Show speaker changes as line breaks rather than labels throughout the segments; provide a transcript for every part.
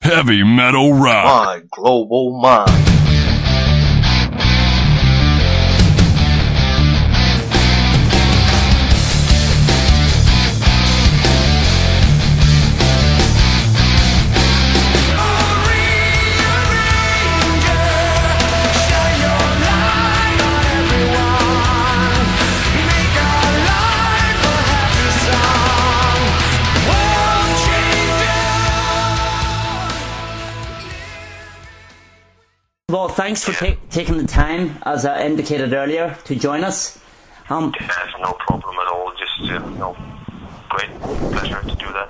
Heavy metal rock.
My global mind.
Well, thanks for taking the time, as I indicated earlier, to join us.
Yes, no problem at all. Just, great pleasure to do that.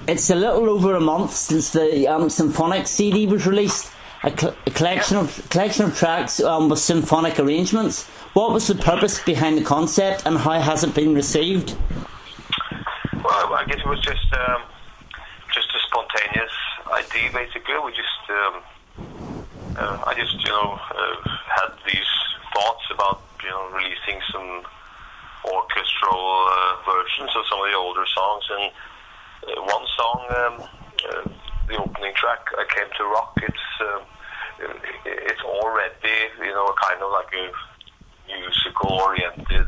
It's a little over a month since the Symphonic CD was released. A collection of tracks with symphonic arrangements. What was the purpose behind the concept, and how has it been received?
Well, I guess it was just a spontaneous idea. Basically, we just. I just, had these thoughts about, releasing some orchestral versions of some of the older songs, and one song, the opening track, I Came to Rock, it's already, a kind of like a musical-oriented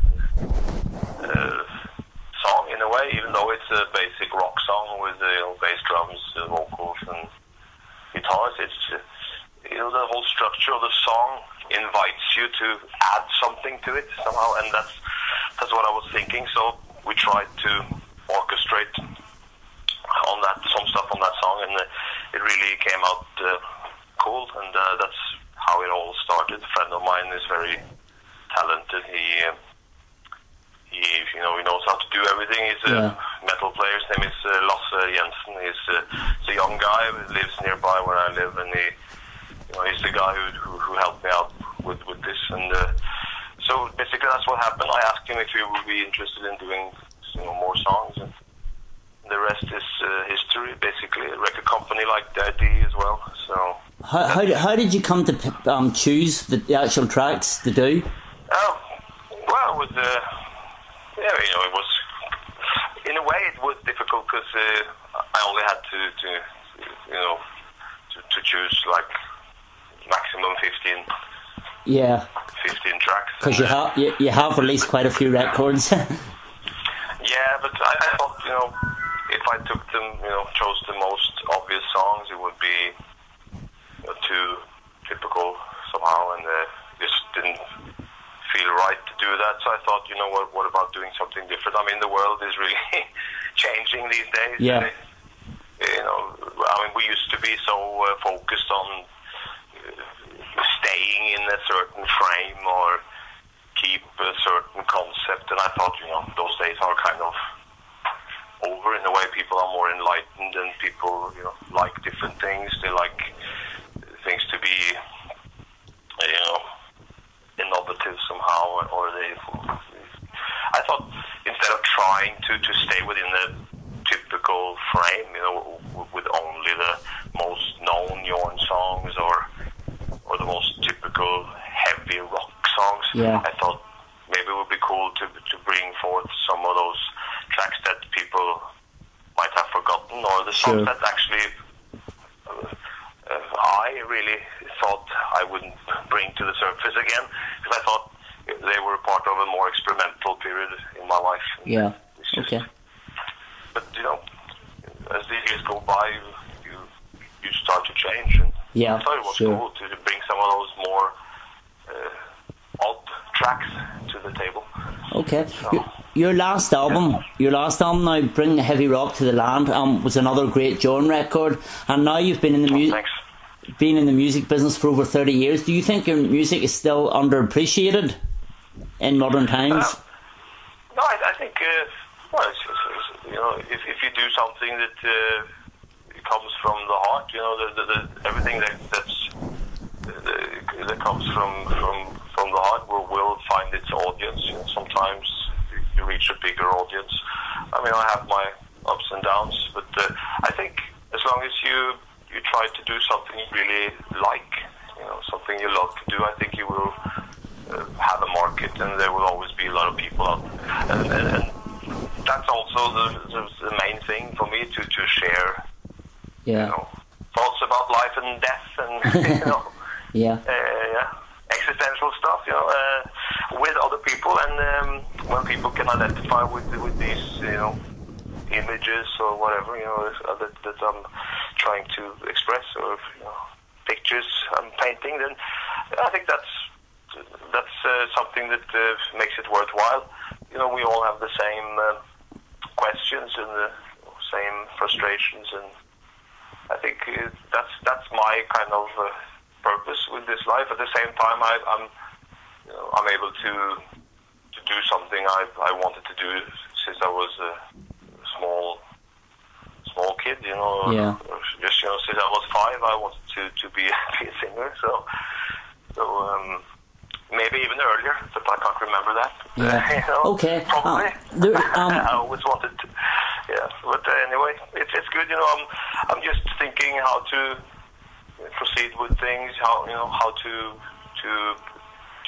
song in a way, even though it's a basic rock song with bass drums, vocals, and guitars. It's the whole structure of the song invites you to add something to it somehow, and that's what I was thinking. So we tried to orchestrate some stuff on that song, and it really came out cool, and that's how it all started. A friend of mine is very talented. He knows how to do everything. He's a metal player. His name is Lasse Jensen. He's a young guy who lives nearby where I live, and he's the guy who helped me out with this, and so basically that's what happened. I asked him if he would be interested in doing more songs, and the rest is history. Basically, a record company liked the idea as well. So
how did you come to choose the actual tracks to do?
Well, with it was in a way it was difficult because I only had to choose like maximum 15 tracks.
Because you have released quite a few records.
Yeah, but I thought, if I took them, chose the most obvious songs, it would be too typical somehow, and just didn't feel right to do that. So I thought, what about doing something different? I mean, the world is really changing these days.
Yeah.
We used to be so focused on staying in a certain frame or keep a certain concept, and I thought, those days are kind of over in a way. People are more enlightened, and people, like different things. They like things to be, innovative somehow, or I thought instead of trying to stay within the typical frame, with only the most known Jorn songs or the most typical heavy rock songs.
Yeah.
I thought maybe it would be cool to bring forth some of those tracks that people might have forgotten, or the songs that actually I really thought I wouldn't bring to the surface again, because I thought they were part of a more experimental period in my life.
Yeah. Okay.
But as the years go by, you start to change, and
yeah,
I thought it was cool to bring some of those more odd tracks to the table.
Okay.
So,
your last album now, Bring the Heavy Rock to the Land, was another great Jorn record, and now you've been in the music business for over 30 years. Do you think your music is still underappreciated in modern times?
No, I think if you do something that comes from the heart, everything that comes from the heart will find its audience. Sometimes you reach a bigger audience. I mean, I have my ups and downs, but I think as long as you try to do something you really like, something you love to do, I think you will have a market, and there will always be a lot of people out there. And that's also the main thing for me, to share.
Yeah.
and death and you know,
yeah,
existential stuff, you know, with other people, and when people can identify with these, you know, images or whatever, you know, that I'm trying to express, or you know, pictures I'm painting, then I think that's something that makes it worthwhile. You know, we all have the same questions and the same frustrations, and I think that's my kind of purpose with this life. At the same time, I'm able to do something I wanted to do since I was a small kid. You know, just you know, since I was 5, I wanted to be a singer. So maybe even earlier, but I can't remember that.
Yeah.
You know,
okay.
Probably. I always wanted to. Yeah. But anyway, it's good. You know, I'm just thinking how to proceed with things. How to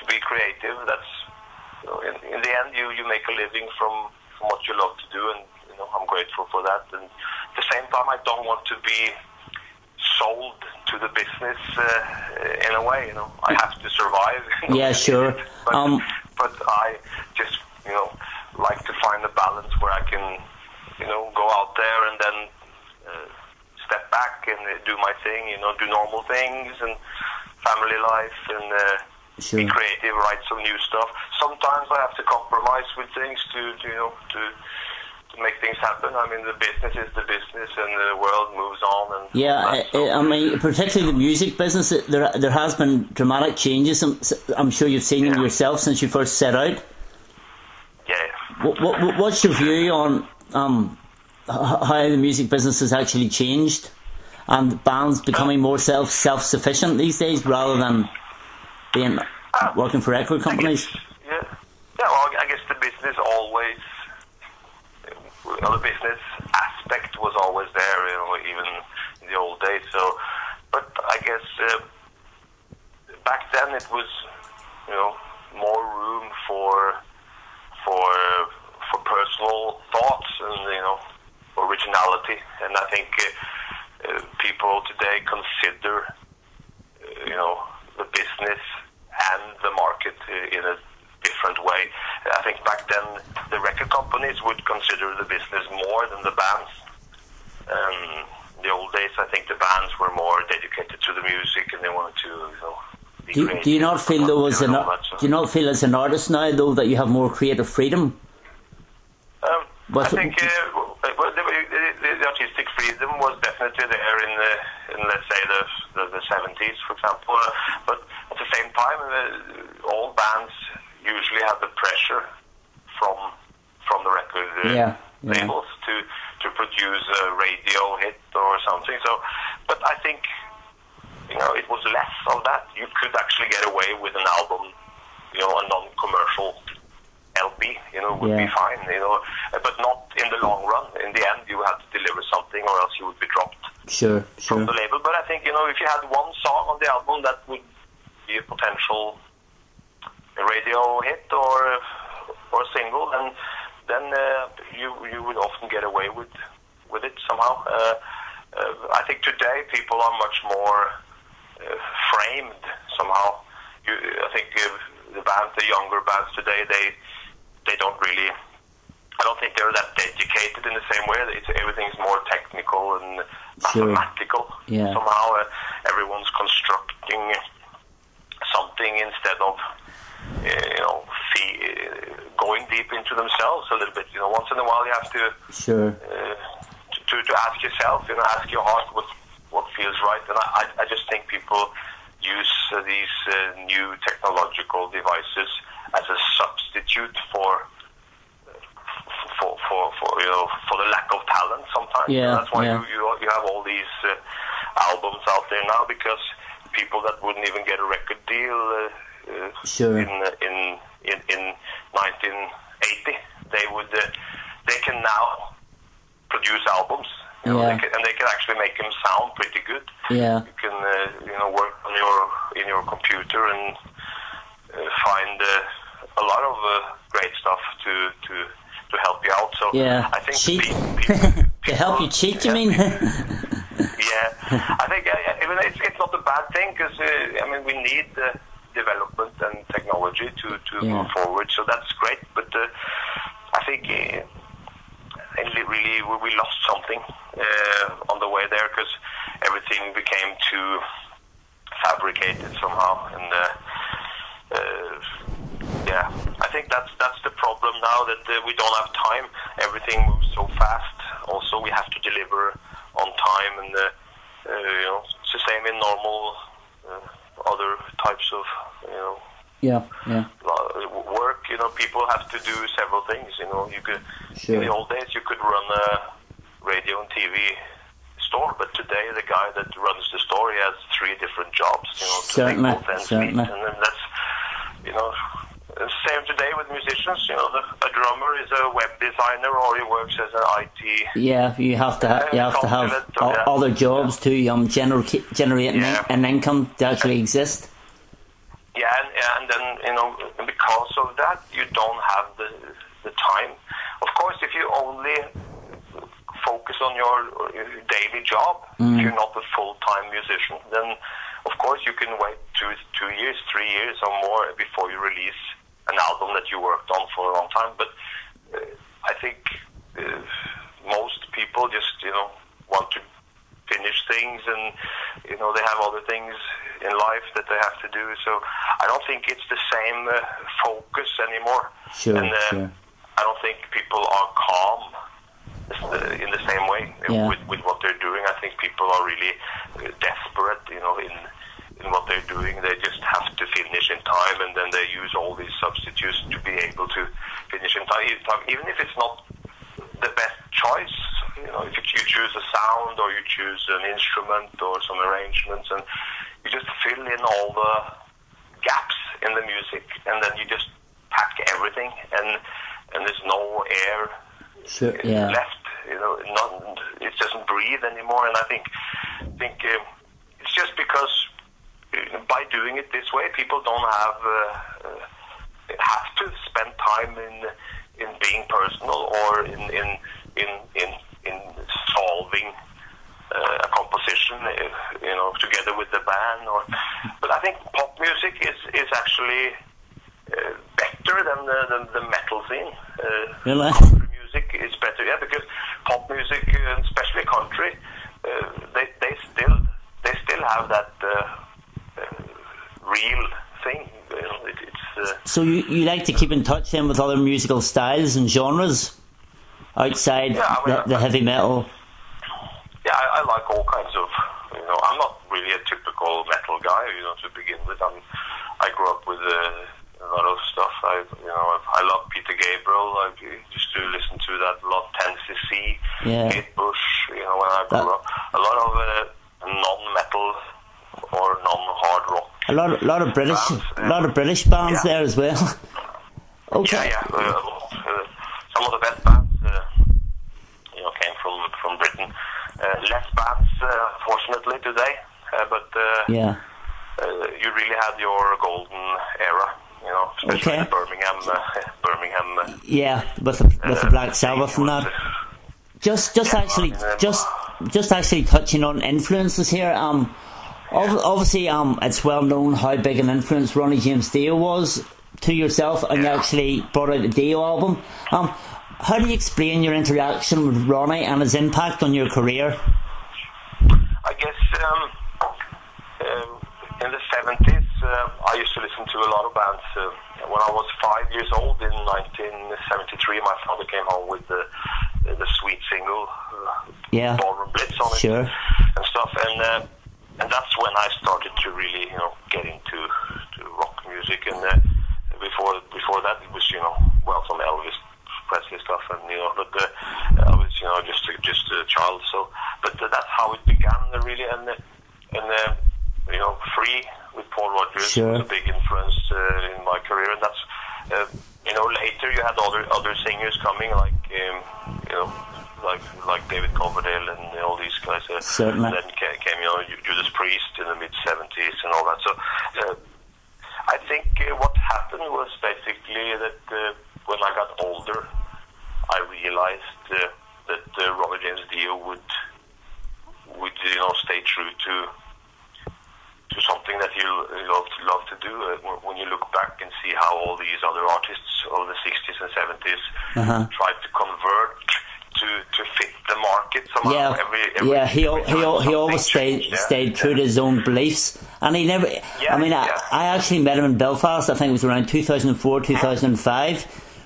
be creative. That's, you know, in the end, you make a living from what you love to do, and you know, I'm grateful for that. And at the same time, I don't want to be sold to the business in a way. You know, I have to survive. You know?
Yeah, sure.
But I just, you know, like to find a balance where I can, you know, go out there and then step back and do my thing. You know, do normal things and family life and
sure.
be creative, write some new stuff. Sometimes I have to compromise with things to you know, to make things happen. I mean, the business is the business, and the world moves on. And
yeah, I mean, particularly the music business, there has been dramatic changes. I'm sure you've seen them yourself since you first set out.
Yeah.
What's your view on how the music business has actually changed, and bands becoming more self-sufficient these days rather than being working for record companies?
Yeah. Well, I guess the business always. The business aspect was always there, you know, even in the old days. So, but I guess back then it was, you know, more room for personal thoughts and, you know, originality. And I think people today consider, you know, the business and the market in a different way. I think back then the record companies would consider the business more than the bands. In the old days, I think the bands were more dedicated to the music, and they wanted to, you know, be creative.
Do you not feel though, do you not feel as an artist now though that you have more creative freedom?
I think the artistic freedom was definitely there in let's say the 70s, for example. But at the same time, all bands usually have the pressure from the record labels to produce a radio hit or something. So, but I think, you know, it was less of that. You could actually get away with an album, you know, a non-commercial LP, you know, would be fine, you know, but not in the long run. In the end, you had to deliver something, or else you would be dropped from the label. But I think, you know, if you had one song on the album that would be a potential radio hit or a single, then you would often get away with it somehow. I think today people are much more framed somehow. I think the younger bands today, they don't really. I don't think they're that dedicated in the same way. Everything's more technical and mathematical somehow. Everyone's constructing something instead of, you know, going deep into themselves a little bit. You know, once in a while you have to to ask yourself, you know, ask your heart what feels right. And I just think people use these new technological devices as a substitute for you know, for the lack of talent sometimes.
Yeah,
that's why you have all these albums out there now, because people that wouldn't even get a record deal in 1980, they can now produce albums. You know, and they can actually make them sound pretty good.
Yeah.
You can you know, work on in your computer and find a lot of great stuff to help you out. So I think
to help you cheat, you mean?
Yeah, I think even it's not a bad thing, because I mean, we need development and technology to move forward, so that's great. But I think really we lost something on the way there, because everything became too fabricated somehow, and I think that's the problem now, that we don't have time. Everything moves so fast. Also, we have to deliver on time, and it's the same in normal other types of work. People have to do several things. You could in the old days you could run a radio and TV store, but today the guy that runs the store, he has 3 different jobs.
Certainly.
And then that's same today with musicians. A drummer is a web designer, or he works as an IT.
Yeah, you have to have other jobs to generate an income to actually exist.
Yeah, and then because of that, you don't have the time. Of course, if you only focus on your daily job, if you're not a full-time musician, then of course you can wait 2 years, 3 years or more before you release an album that you worked on for a long time. But I think most people just want to finish things, and they have other things in life that they have to do. So I don't think it's the same focus anymore.
Sure.
I don't think people are calm in the same way with what they're doing. I think people are really desperate, in what they're doing. They just have to finish in time, and then they use all these substitutes to be able to finish in time, even if it's not the best choice. If you choose a sound, or you choose an instrument or some arrangements, and you just fill in all the gaps in the music, and then you just pack everything, and there's no air left. It doesn't breathe anymore. And I think it's just because by doing it this way, people don't have to spend time in being personal, or in solving a composition, together with the band. But I think pop music is actually better than the metal scene.
Really?
Country music is better, because pop music, especially country, they still have that real thing.
So you like to keep in touch then with other musical styles and genres outside the heavy metal?
Yeah, I like all kinds of. I'm not really a typical metal guy. To begin with, I grew up with a lot of stuff. I love Peter Gabriel. I used to listen to that a lot. 10cc, Kate Bush. When I grew up, a lot of non-metal or non-hard rock.
A lot of British bands there as well. Okay.
Yeah. Some of the best bands, came from Britain. Less bands, fortunately, today. But you really had your golden era. Especially the Birmingham.
Yeah, with the Black Sabbath and that. Just actually touching on influences here. Obviously, it's well known how big an influence Ronnie James Dio was to yourself, and you actually brought out a Dio album. How do you explain your interaction with Ronnie and his impact on your career?
I guess in the 70s, I used to listen to a lot of bands. When I was 5 years old in 1973, my father came home with the sweet single, Ballroom Blitz on it, and stuff, and that's when I started to really, get into rock music. And before that, it was, some Elvis Presley stuff, and but I was, just a child. So, but that's how it began, really. And Free with Paul Rodgers was a big influence in my career. And that's, later you had other singers coming, like David Coverdale and all these guys.
Certainly.
And then came, Judas Priest in the mid-70s and all that. So I think what happened was basically that when I got older, I realized that Ronnie James Dio would stay true to something that you love to do when you look back and see how all these other artists of the 60s and 70s tried to convert to fit the market somehow.
He always stayed true to his own beliefs, and he never. I actually met him in Belfast. I think it was around 2004, 2005,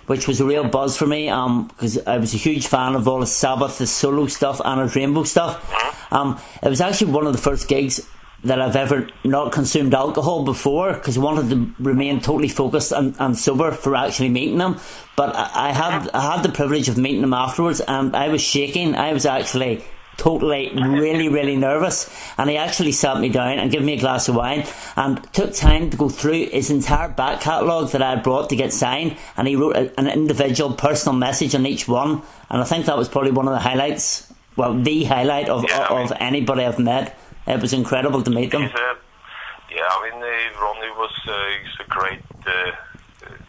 which was a real buzz for me. Because I was a huge fan of all his Sabbath, his solo stuff, and his Rainbow stuff. It was actually one of the first gigs that I've ever not consumed alcohol before, because I wanted to remain totally focused and sober for actually meeting him. But I had the privilege of meeting him afterwards, and I was shaking. I was actually totally really nervous, and he actually sat me down and gave me a glass of wine and took time to go through his entire back catalogue that I had brought to get signed, and he wrote an individual personal message on each one, and I think that was probably one of the highlights, well, the highlight of anybody I've met. It was incredible to meet them.
Ronnie was he's a great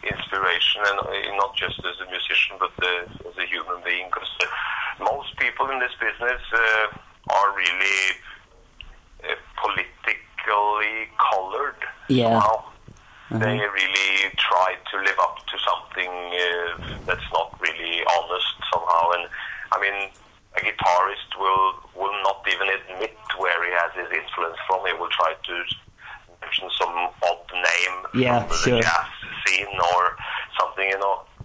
inspiration, and not just as a musician, but as a human being. Because most people in this business are really politically colored. Somehow. They really try to live up to something that's not really honest somehow. And I mean, a guitarist will not even admit where he has his influence from. He will try to mention some odd name from the jazz scene or something.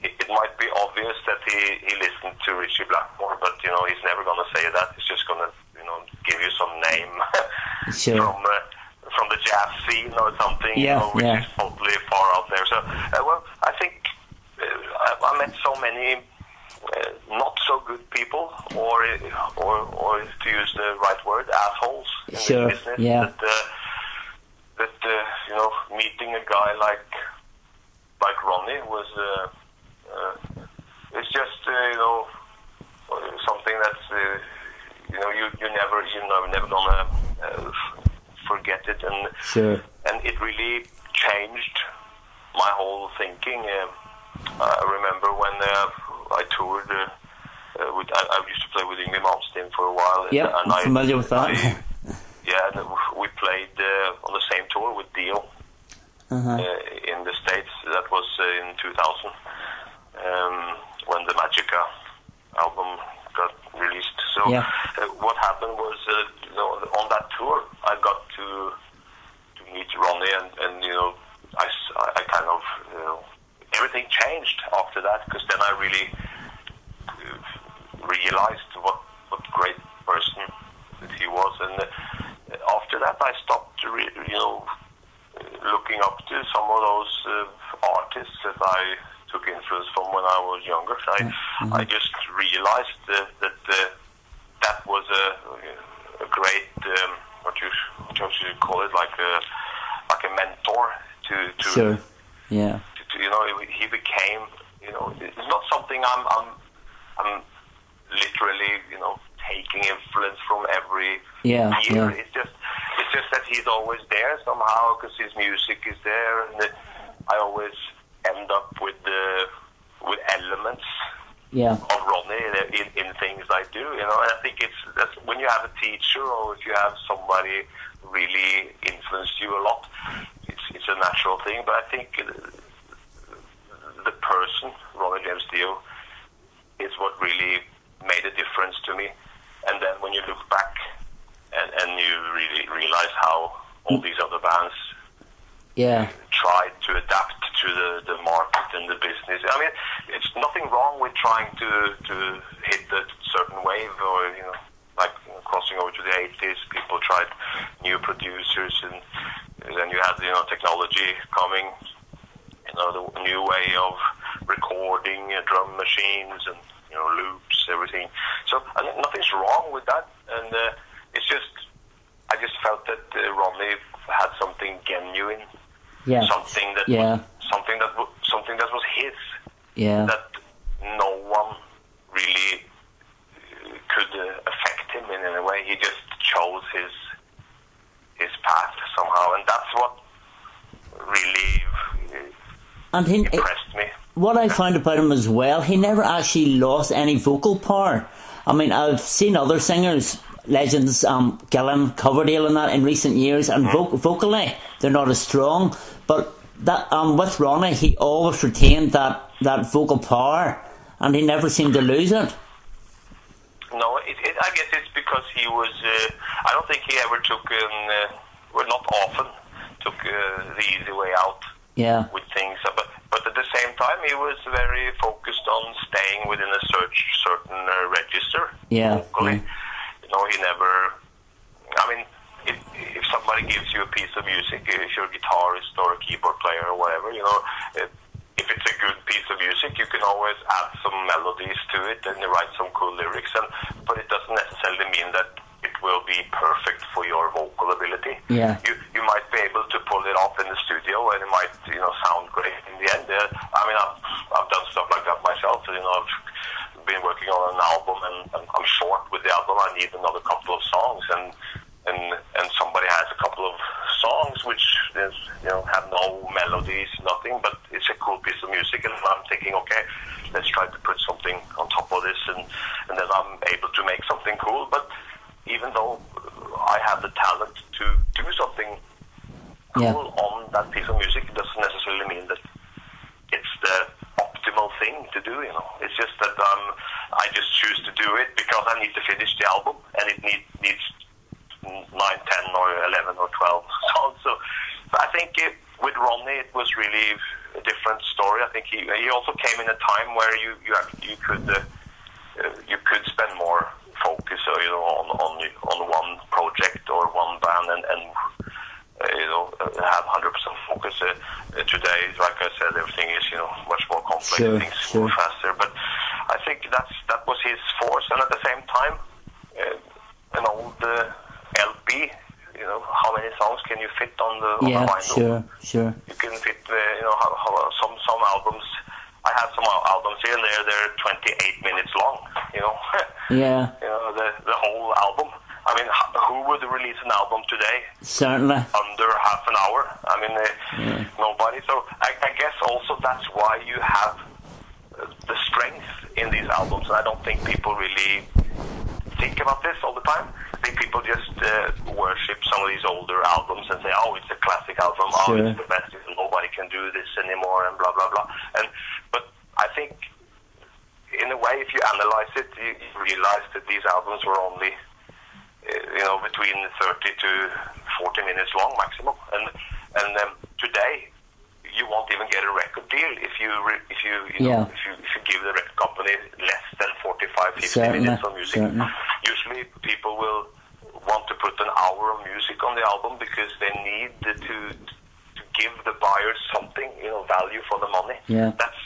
It might be obvious that he listened to Ritchie Blackmore, but he's never going to say that. He's just going to give you some name from the jazz scene or something, which is totally far out there. So I think I met so many not so good people, or to use the right word, assholes in this business. That meeting a guy like Ronnie was it's just something that's you're never gonna forget it, and it really changed my whole thinking. I remember when I toured I used to play with Maste for a while.
Yeah, I'm familiar with that.
We played on the same tour with Dio in the States. That was in 2000 when the Magica album got released. So what happened was on that tour I got to meet Ronnie, and I kind of everything changed after that, because then I really realized what great person that he was, and after that I stopped looking up to some of those artists that I took influence from when I was younger. I just realized that was a great what you should call it, like a mentor to he became, it's not something I'm literally, taking influence from every year. It's just that he's always there somehow, because his music is there, and I always end up with elements of Ronnie in things I do. And I think that's when you have a teacher, or if you have somebody really influence you a lot, it's a natural thing. But I think the person, Ronnie James Dio, is what really made a difference to me. And then when you look back and you really realize how all these other bands tried to adapt to the market and the business. I mean, it's nothing wrong with trying to hit a certain wave, or crossing over to the 80s, people tried new producers, and then you had technology coming, the new way of recording, drum machines and loops, everything. So nothing's wrong with that, and it's just I just felt that Ronnie had something genuine, something that was his, that no one really could affect him in any way. He just chose his path somehow, and that's what really impressed me.
What I found about him as well, he never actually lost any vocal power. I mean, I've seen other singers legends, Gillan, Coverdale and that in recent years, and vocally they're not as strong, but that with Ronnie he always retained that vocal power, and he never seemed to lose it.
No, I guess it's because he was, I don't think he ever took, well, not often took the easy way out with things, but at the same time he was very focused on staying within a certain register vocally. You know, he never, I mean, if somebody gives you a piece of music, if you're a guitarist or a keyboard player or whatever, you know, if it's a good piece of music, you can always add some melodies to it and you write some cool lyrics, but it doesn't necessarily mean that it will be perfect for your vocal ability.
Yeah.
You might be able to pull it off in the studio and it might, you know, sound great in the end. I mean, I've done stuff like that myself. You know, I've been working on an album and I'm short with the album. I need another couple of songs and somebody has a couple of songs which is, you know, have no melodies, nothing, but it's a cool piece of music, and I'm thinking, okay, let's try to put something on top of this, and then I'm able to make something cool. But even though I have the talent to do something cool on that piece of music, it doesn't necessarily mean that it's the optimal thing to do, you know. It's just that I just choose to do it because I need to finish the album, and it needs 9, 10 or 11 or 12 songs. So I think with Ronnie it was really a different story. I think he also came in a time where you could spend more focus, you know, on one project or one band and you know, have 100% focus. Today, like I said, everything is, you know, much more complex. Things move faster. But I think that was his force, and at the same time, an old LP, you know, how many songs can you fit on the vinyl?
Sure.
You can fit, you know, how some albums. I have some albums here and they're 28 minutes long. You know, you know, the whole album. I mean, who would release an album today?
Certainly
under half an hour. I mean, nobody. So I guess also that's why you have the strength in these albums. And I don't think people really think about this all the time. I think people just worship some of these older albums and say, oh, it's a classic album, oh, it's the best, nobody can do this anymore, and blah, blah, blah. But I think, in a way, if you analyze it, you realize that these albums were only, you know, between 30 to 40 minutes long, maximum. And today, you won't even get a record deal if you give the record company less than 45-50 minutes of music. Usually people will want to put an hour of music on the album because they need to give the buyers something, you know, value for the money. That's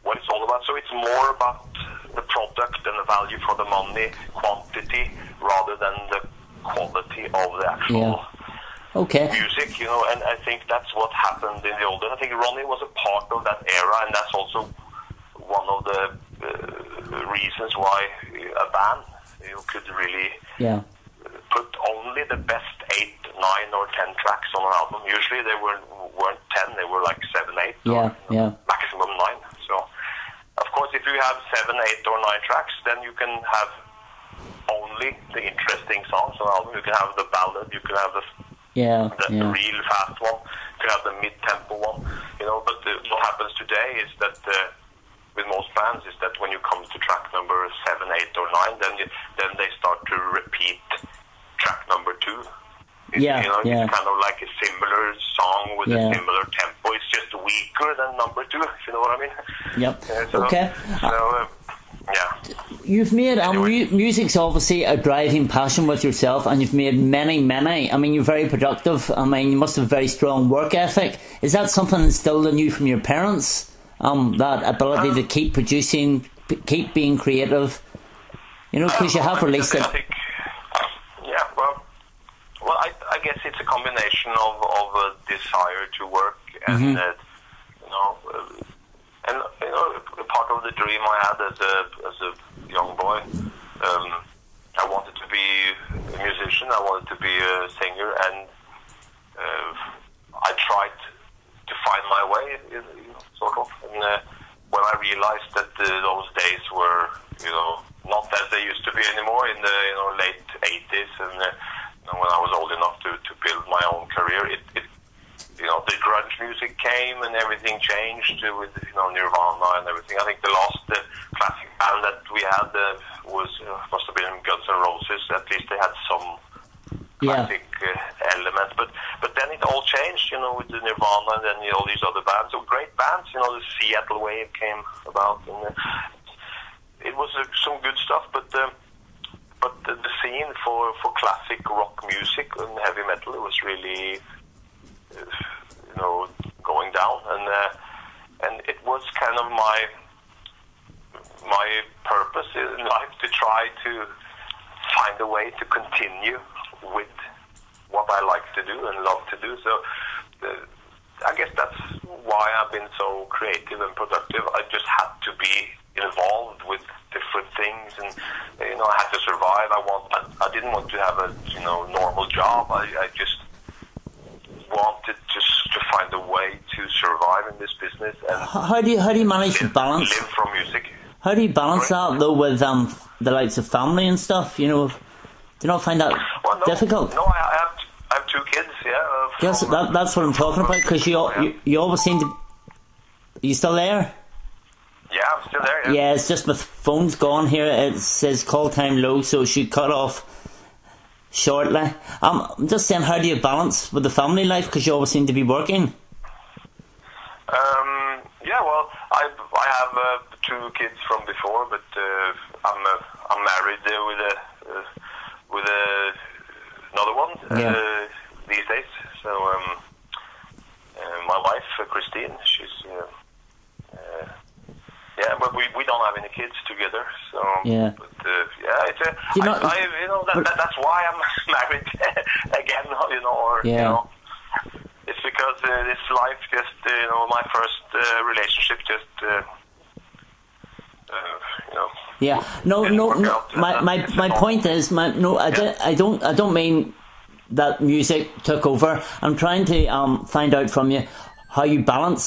what it's all about. So it's more about the product and the value for the money, quantity, rather than the quality of the actual music, you know. And I think that's what happened in the old days. I think Ronnie was a part of that era, and that's also one of the reasons why a band, you could really put only the best 8, 9 or 10 tracks on an album. Usually they weren't 10, they were like 7, 8 maximum 9. So of course if you have 7, 8 or 9 tracks, then you can have only the interesting songs on an album. You can have the ballad, you can have the real fast one, you can have the mid-tempo one, you know. But what happens today is that with most bands is that when you come to track number 7, 8 or 9, then they start to repeat track number 2. You know, it's kind of like a similar song with a similar tempo. It's just weaker than number 2, if you know what I mean. You've made music's obviously a driving passion with yourself, and you've made many. I mean, you're very productive. I mean, you must have a very strong work ethic. Is that something instilled in you from your parents? That ability to keep producing, keep being creative, you know, because you have released it. Well, I guess it's a combination of a desire to work and you know, and you know, part of the dream I had as a young boy. I wanted to be a musician. I wanted to be a singer, and I tried to find my way, you know, sort of. And when I realized that those days were, you know, not as they used to be anymore in the late 80s, and when I was old enough to build my own career, it the grunge music came and everything changed with Nirvana and everything. I think the last classic band that we had must have been Guns N' Roses. At least they had some classic elements, but then it all changed, with the Nirvana and then all these other bands. So great bands, the Seattle wave came about, and it was some good stuff. But the scene for classic rock music and heavy metal, it was really going down, and it was kind of my purpose in life to try to find a way to continue with what I like to do and love to do. So I guess that's why I've been so creative and productive. I just had to be involved with different things, and I had to survive. I didn't want to have a normal job. I just wanted to find a way to survive in this business. And
how do you manage to balance?
Live from music.
How do you balance that though with the likes of family and stuff? Do you not find that difficult?
No, I have 2 kids. Yeah.
Yes, that's what I'm talking about. Because you always seem to. Are you still there?
Yeah, I'm still there.
Yeah, it's just my phone's gone here. It says call time low, so it should cut off shortly. I'm just saying, how do you balance with the family life? Because you always seem to be working.
Yeah, well, I have 2 kids from before, but I'm married with another one these days. So my wife Christine, she's but we don't have any kids together. So but it's that's why I'm married again. It's because this life just my first relationship just
my point is, I don't mean that music took over. I'm trying to find out from you how you balance